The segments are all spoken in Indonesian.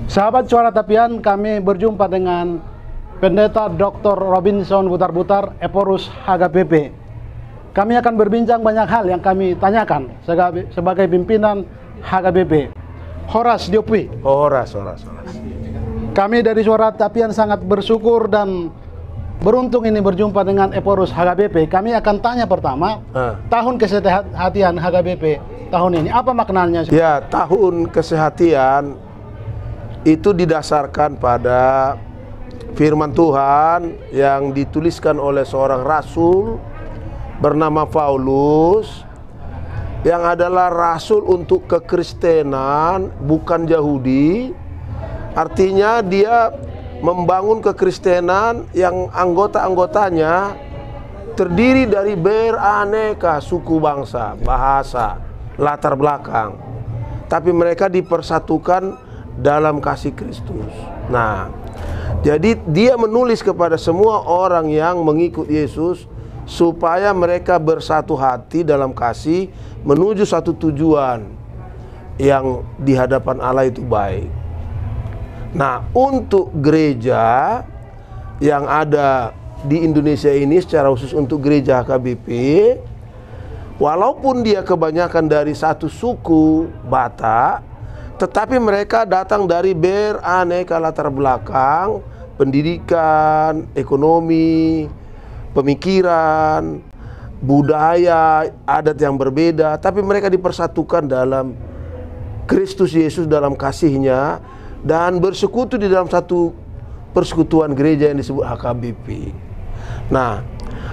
Sahabat Suara Tapian, kami berjumpa dengan Pendeta Dr. Robinson Butar-Butar, Eporus HKBP. Kami akan berbincang banyak hal yang kami tanyakan sebagai pimpinan HKBP. Horas Diopwi. Horas. Kami dari Suara Tapian sangat bersyukur dan beruntung ini berjumpa dengan Eporus HKBP. Kami akan tanya pertama, tahun kesehatan HKBP tahun ini, apa maknanya? Ya, tahun kesehatan itu didasarkan pada firman Tuhan yang dituliskan oleh seorang rasul bernama Paulus, yang adalah rasul untuk kekristenan, bukan Yahudi. Artinya dia membangun kekristenan yang anggota-anggotanya terdiri dari beraneka suku bangsa, bahasa, latar belakang, tapi mereka dipersatukan dalam kasih Kristus. Nah, jadi dia menulis kepada semua orang yang mengikut Yesus supaya mereka bersatu hati dalam kasih menuju satu tujuan yang di hadapan Allah itu baik. Nah, untuk gereja yang ada di Indonesia ini, secara khusus untuk gereja HKBP, walaupun dia kebanyakan dari satu suku Batak, tetapi mereka datang dari beraneka latar belakang, pendidikan, ekonomi, pemikiran, budaya, adat yang berbeda, tapi mereka dipersatukan dalam Kristus Yesus, dalam kasih-Nya, dan bersekutu di dalam satu persekutuan gereja yang disebut HKBP. Nah,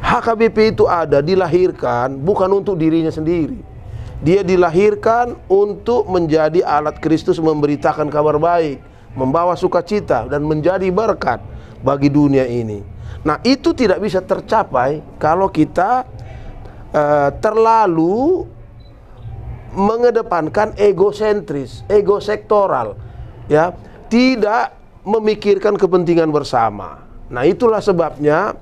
HKBP itu dilahirkan bukan untuk dirinya sendiri. Dia dilahirkan untuk menjadi alat Kristus memberitakan kabar baik, membawa sukacita dan menjadi berkat bagi dunia ini. Nah, itu tidak bisa tercapai kalau kita terlalu mengedepankan egosentris, egosektoral, ya, tidak memikirkan kepentingan bersama. Nah, itulah sebabnya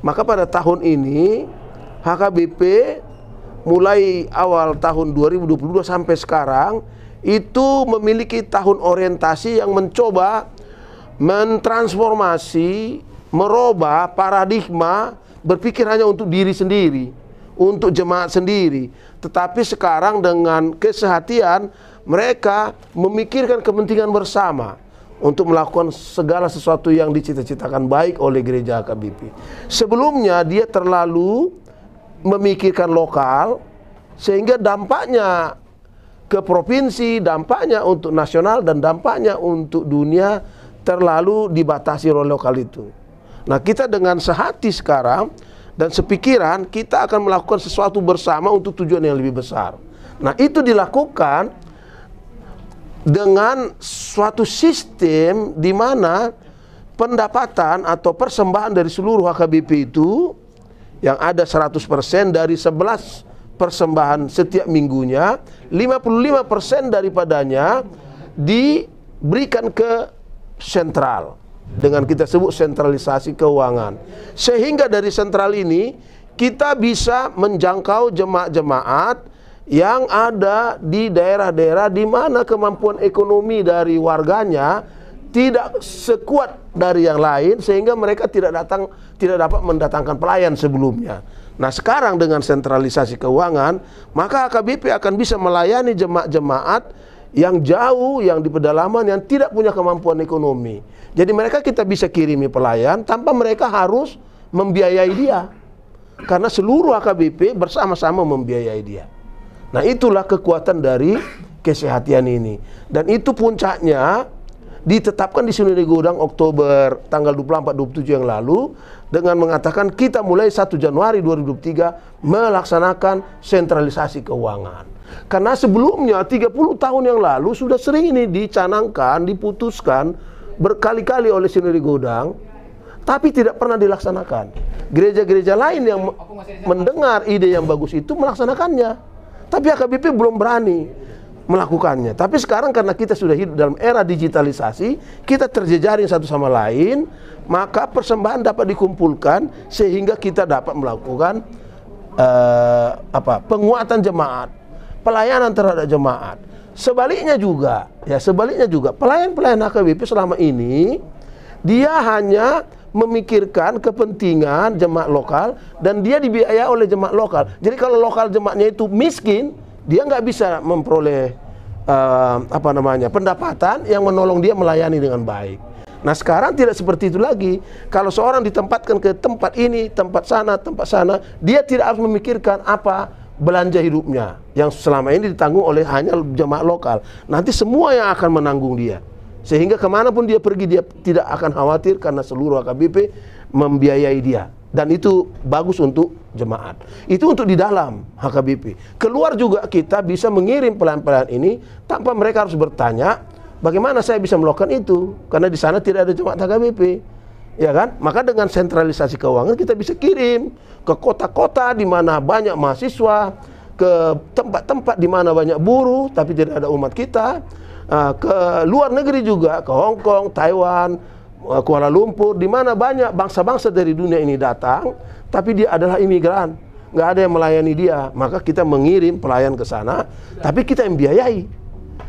maka pada tahun ini HKBP mulai awal tahun 2022 sampai sekarang itu memiliki tahun orientasi yang mencoba mentransformasi, merubah paradigma berpikir hanya untuk diri sendiri, untuk jemaat sendiri. Tetapi sekarang dengan kesehatan mereka memikirkan kepentingan bersama untuk melakukan segala sesuatu yang dicita-citakan baik oleh gereja HKBP. Sebelumnya dia terlalu memikirkan lokal, sehingga dampaknya ke provinsi, dampaknya untuk nasional, dan dampaknya untuk dunia terlalu dibatasi oleh lokal itu. Nah, kita dengan sehati sekarang dan sepikiran, kita akan melakukan sesuatu bersama untuk tujuan yang lebih besar. Nah, itu dilakukan dengan suatu sistem di mana pendapatan atau persembahan dari seluruh HKBP itu yang ada 100% dari 11 persembahan setiap minggunya, 55% daripadanya diberikan ke sentral, dengan kita sebut sentralisasi keuangan. Sehingga dari sentral ini kita bisa menjangkau jemaat-jemaat yang ada di daerah-daerah di mana kemampuan ekonomi dari warganya tidak sekuat dari yang lain, sehingga mereka tidak dapat mendatangkan pelayan sebelumnya. Nah, sekarang dengan sentralisasi keuangan, maka HKBP akan bisa melayani jemaat-jemaat yang jauh, yang di pedalaman, yang tidak punya kemampuan ekonomi. Jadi mereka kita bisa kirimi pelayan tanpa mereka harus membiayai dia, karena seluruh HKBP bersama-sama membiayai dia. Nah, itulah kekuatan dari kesehatan ini. Dan itu puncaknya ditetapkan di Sinode Godang Oktober tanggal 24-27 yang lalu, dengan mengatakan kita mulai 1 Januari 2023 melaksanakan sentralisasi keuangan. Karena sebelumnya 30 tahun yang lalu sudah sering ini dicanangkan, diputuskan berkali-kali oleh Sinode Godang, tapi tidak pernah dilaksanakan. Gereja-gereja lain yang mendengar ide yang bagus itu melaksanakannya, tapi HKBP belum berani melakukannya. Tapi sekarang karena kita sudah hidup dalam era digitalisasi, kita terjejaring satu sama lain, maka persembahan dapat dikumpulkan sehingga kita dapat melakukan penguatan jemaat, pelayanan terhadap jemaat. Sebaliknya juga, pelayan-pelayan HKBP selama ini dia hanya memikirkan kepentingan jemaat lokal dan dia dibiayai oleh jemaat lokal. Jadi kalau lokal jemaatnya itu miskin, dia nggak bisa memperoleh pendapatan yang menolong dia melayani dengan baik. Nah sekarang tidak seperti itu lagi. Kalau seorang ditempatkan ke tempat ini, tempat sana, dia tidak harus memikirkan apa belanja hidupnya yang selama ini ditanggung oleh hanya jemaat lokal. Nanti semua yang akan menanggung dia, sehingga kemanapun dia pergi dia tidak akan khawatir karena seluruh HKBP membiayai dia. Dan itu bagus untuk jemaat. Itu untuk di dalam HKBP. Keluar juga kita bisa mengirim pelayan-pelayan ini tanpa mereka harus bertanya bagaimana saya bisa melakukan itu, karena di sana tidak ada jemaat HKBP. Ya kan? Maka dengan sentralisasi keuangan kita bisa kirim ke kota-kota di mana banyak mahasiswa, ke tempat-tempat di mana banyak buruh tapi tidak ada umat kita, ke luar negeri juga, ke Hong Kong, Taiwan, Kuala Lumpur, di mana banyak bangsa-bangsa dari dunia ini datang, tapi dia adalah imigran, nggak ada yang melayani dia. Maka kita mengirim pelayan ke sana, tapi kita yang biayai.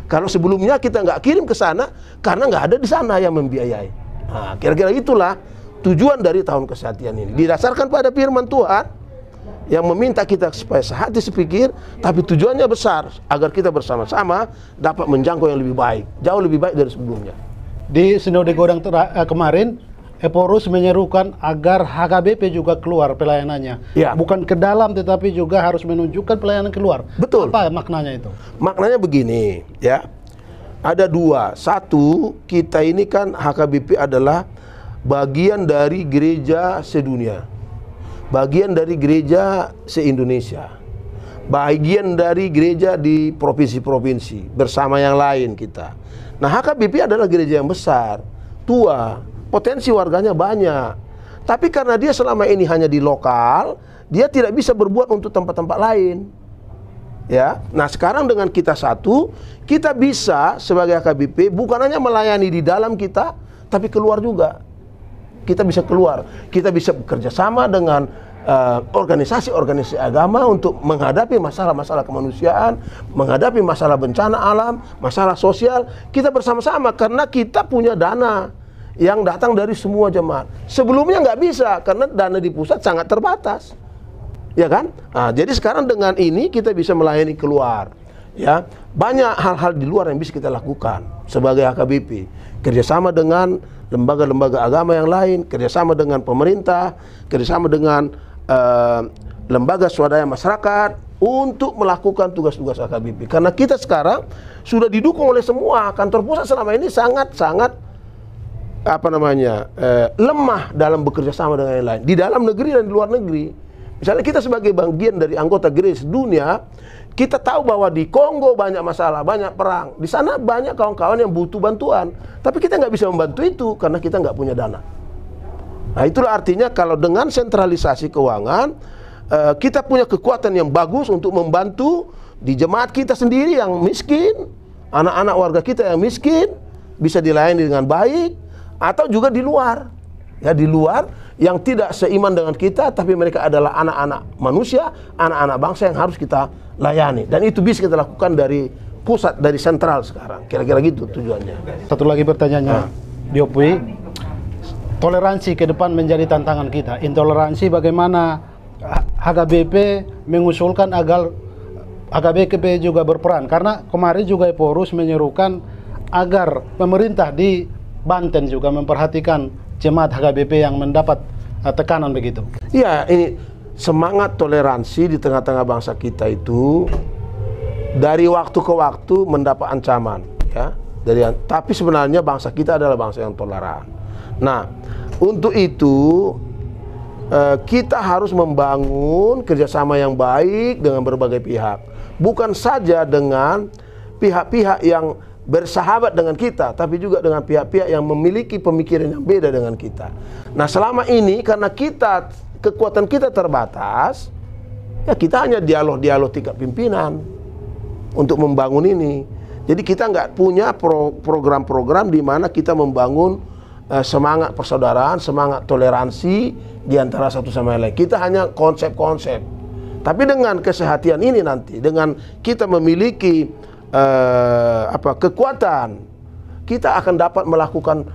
Kalau sebelumnya kita nggak kirim ke sana karena nggak ada di sana yang membiayai. Nah, kira-kira itulah tujuan dari tahun kesehatan ini. Didasarkan pada firman Tuhan yang meminta kita supaya sehati sepikir, tapi tujuannya besar agar kita bersama-sama dapat menjangkau yang lebih baik, jauh lebih baik dari sebelumnya. Di Sinode Godang kemarin, Eporus menyerukan agar HKBP juga keluar pelayanannya. Ya. Bukan ke dalam, tetapi juga harus menunjukkan pelayanan keluar. Betul. Apa maknanya itu? Maknanya begini, ya. Ada dua. Satu, kita ini kan HKBP adalah bagian dari gereja sedunia, bagian dari gereja se-Indonesia, bagian dari gereja di provinsi-provinsi bersama yang lain kita. Nah HKBP adalah gereja yang besar, tua, potensi warganya banyak. Tapi karena dia selama ini hanya di lokal, dia tidak bisa berbuat untuk tempat-tempat lain. Ya, nah sekarang dengan kita satu, kita bisa sebagai HKBP bukan hanya melayani di dalam kita, tapi keluar juga. Kita bisa keluar, kita bisa bekerja sama dengan organisasi-organisasi agama untuk menghadapi masalah-masalah kemanusiaan, menghadapi masalah bencana alam, masalah sosial. Kita bersama-sama karena kita punya dana yang datang dari semua jemaat. Sebelumnya nggak bisa karena dana di pusat sangat terbatas. Ya kan? Nah, jadi sekarang dengan ini kita bisa melayani keluar. Ya, banyak hal-hal di luar yang bisa kita lakukan sebagai HKBP. Kerjasama dengan lembaga-lembaga agama yang lain, kerjasama dengan pemerintah, kerjasama dengan lembaga swadaya masyarakat untuk melakukan tugas-tugas HKBP. Karena kita sekarang sudah didukung oleh semua. Kantor pusat selama ini sangat-sangat lemah dalam bekerja sama dengan yang lain di dalam negeri dan di luar negeri. Misalnya kita sebagai bagian dari anggota gereja dunia, kita tahu bahwa di Kongo banyak masalah, banyak perang. Di sana banyak kawan-kawan yang butuh bantuan. Tapi kita nggak bisa membantu itu karena kita nggak punya dana. Nah itulah artinya kalau dengan sentralisasi keuangan, kita punya kekuatan yang bagus untuk membantu di jemaat kita sendiri yang miskin, anak-anak warga kita yang miskin, bisa dilayani dengan baik, atau juga di luar. Ya di luar yang tidak seiman dengan kita, tapi mereka adalah anak-anak manusia, anak-anak bangsa yang harus kita layani. Dan itu bisa kita lakukan dari pusat, dari sentral sekarang. Kira-kira gitu tujuannya. Satu lagi pertanyaannya, Diopui, toleransi ke depan menjadi tantangan kita. Intoleransi bagaimana HKBP mengusulkan agar HKBP juga berperan. Karena kemarin juga Eporus menyerukan agar pemerintah di Banten juga memperhatikan jemaat HKBP yang mendapat tekanan begitu. Iya, ini semangat toleransi di tengah-tengah bangsa kita itu dari waktu ke waktu mendapat ancaman, ya. Tapi sebenarnya bangsa kita adalah bangsa yang toleran. Nah, untuk itu kita harus membangun kerjasama yang baik dengan berbagai pihak, bukan saja dengan pihak-pihak yang bersahabat dengan kita, tapi juga dengan pihak-pihak yang memiliki pemikiran yang beda dengan kita. Nah selama ini karena kekuatan kita terbatas, ya kita hanya dialog-dialog tingkat pimpinan untuk membangun ini. Jadi kita nggak punya program-program di mana kita membangun semangat persaudaraan, semangat toleransi di antara satu sama lain. Kita hanya konsep-konsep. Tapi dengan kesehatan ini nanti, dengan kita memiliki kekuatan, kita akan dapat melakukan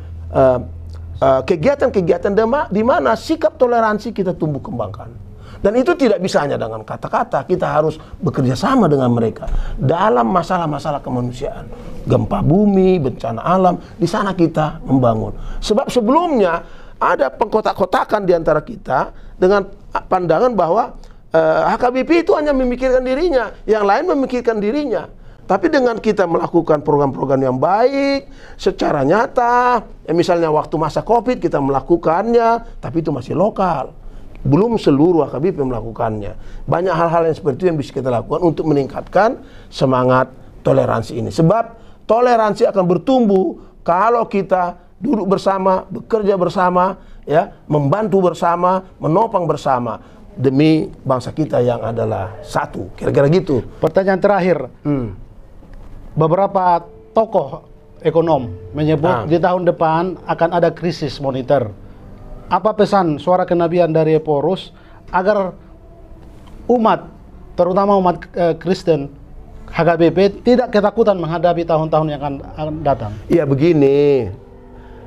kegiatan-kegiatan di mana sikap toleransi kita tumbuh kembangkan. Dan itu tidak bisa hanya dengan kata-kata, kita harus bekerja sama dengan mereka dalam masalah-masalah kemanusiaan. Gempa bumi, bencana alam, di sana kita membangun. Sebab sebelumnya ada pengkotak-kotakan di antara kita dengan pandangan bahwa HKBP itu hanya memikirkan dirinya, yang lain memikirkan dirinya. Tapi dengan kita melakukan program-program yang baik, secara nyata, misalnya waktu masa COVID kita melakukannya, tapi itu masih lokal. Belum seluruh HKBP melakukannya. Banyak hal-hal yang seperti itu yang bisa kita lakukan untuk meningkatkan semangat toleransi ini. Sebab toleransi akan bertumbuh kalau kita duduk bersama, bekerja bersama, ya, membantu bersama, menopang bersama demi bangsa kita yang adalah satu. Kira-kira gitu. Pertanyaan terakhir. Beberapa tokoh ekonom menyebut di tahun depan akan ada krisis moneter. Apa pesan suara kenabian dari Eporus agar umat, terutama umat Kristen HKBP, tidak ketakutan menghadapi tahun-tahun yang akan datang? Ya begini,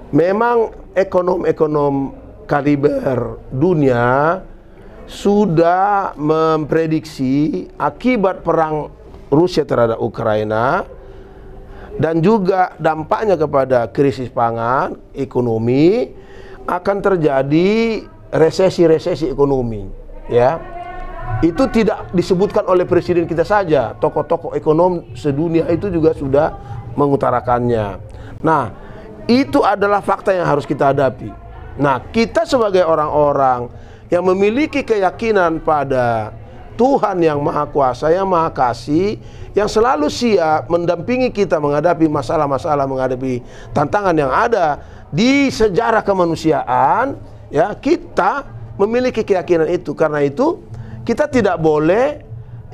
memang ekonom-ekonom kaliber dunia sudah memprediksi akibat perang Rusia terhadap Ukraina dan juga dampaknya kepada krisis pangan, ekonomi, akan terjadi resesi-resesi ekonomi, ya. Itu tidak disebutkan oleh presiden kita saja, tokoh-tokoh ekonom sedunia itu juga sudah mengutarakannya. Nah, itu adalah fakta yang harus kita hadapi. Nah, kita sebagai orang-orang yang memiliki keyakinan pada Tuhan yang Maha Kuasa, yang Maha Kasih, yang selalu siap mendampingi kita menghadapi masalah-masalah, menghadapi tantangan yang ada di sejarah kemanusiaan, ya, kita memiliki keyakinan itu. Karena itu kita tidak boleh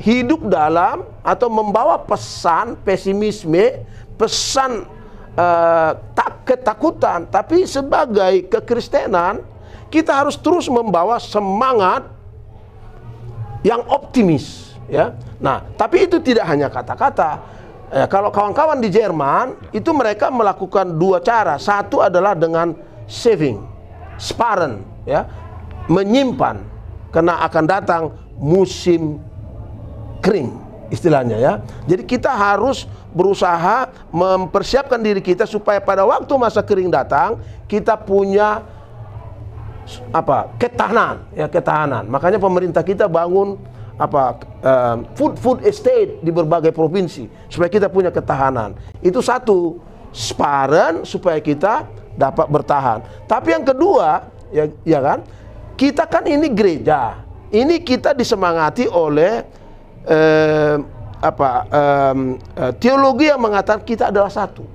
hidup dalam atau membawa pesan pesimisme, pesan ketakutan, tapi sebagai kekristenan kita harus terus membawa semangat yang optimis, ya. Nah, tapi itu tidak hanya kata-kata. Kalau kawan-kawan di Jerman itu mereka melakukan dua cara. Satu adalah dengan saving, sparen, ya, menyimpan, karena akan datang musim kering, istilahnya, ya. Jadi kita harus berusaha mempersiapkan diri kita supaya pada waktu masa kering datang kita punya ketahanan, ya, ketahanan. Makanya pemerintah kita bangun food estate di berbagai provinsi supaya kita punya ketahanan. Itu satu, sparen supaya kita dapat bertahan. Tapi yang kedua, ya kan, kita kan ini gereja. Ini kita disemangati oleh teologi yang mengatakan kita adalah satu.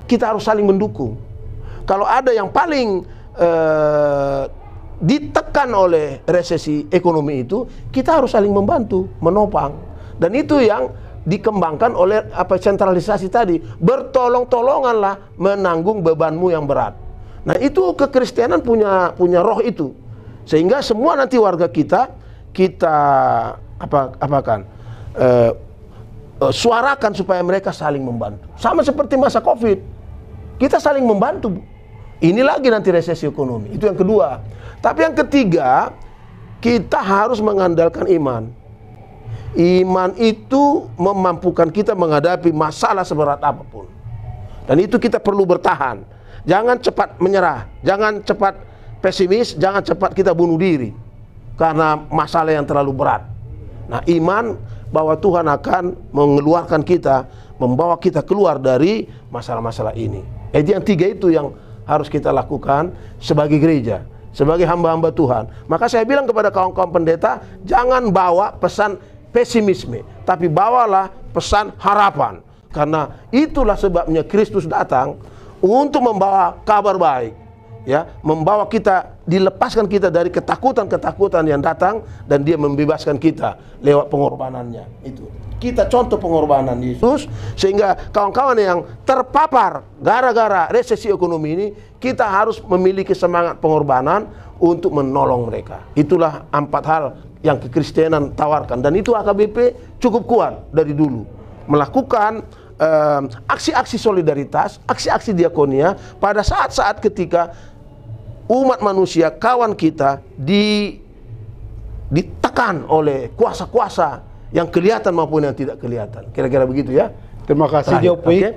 Kita harus saling mendukung. Kalau ada yang paling ditekan oleh resesi ekonomi itu, kita harus saling membantu, menopang. Dan itu yang dikembangkan oleh sentralisasi tadi. Bertolong-tolonganlah menanggung bebanmu yang berat. Nah, itu kekristenan punya roh itu. Sehingga semua nanti warga kita suarakan supaya mereka saling membantu. Sama seperti masa COVID. Kita saling membantu, Bu. Ini lagi nanti resesi ekonomi. Itu yang kedua. Tapi yang ketiga, kita harus mengandalkan iman. Iman itu memampukan kita menghadapi masalah seberat apapun. Dan itu kita perlu bertahan. Jangan cepat menyerah, jangan cepat pesimis, jangan cepat kita bunuh diri karena masalah yang terlalu berat. Nah, iman bahwa Tuhan akan mengeluarkan kita, membawa kita keluar dari masalah-masalah ini. Jadi yang tiga itu yang harus kita lakukan sebagai gereja, sebagai hamba-hamba Tuhan. Maka saya bilang kepada kawan-kawan pendeta, jangan bawa pesan pesimisme, tapi bawalah pesan harapan. Karena itulah sebabnya Kristus datang untuk membawa kabar baik, ya, membawa kita, dilepaskan kita dari ketakutan-ketakutan yang datang, dan dia membebaskan kita lewat pengorbanannya. Itu kita contoh pengorbanan Yesus, sehingga kawan-kawan yang terpapar gara-gara resesi ekonomi ini, kita harus memiliki semangat pengorbanan untuk menolong mereka. Itulah 4 hal yang kekristenan tawarkan, dan itu HKBP cukup kuat dari dulu. melakukan aksi-aksi solidaritas, aksi-aksi diakonia pada saat-saat ketika umat manusia, kawan kita ditekan oleh kuasa-kuasa yang kelihatan maupun yang tidak kelihatan. Kira-kira begitu ya. Terima kasih, Terakhir, Jopi. oke?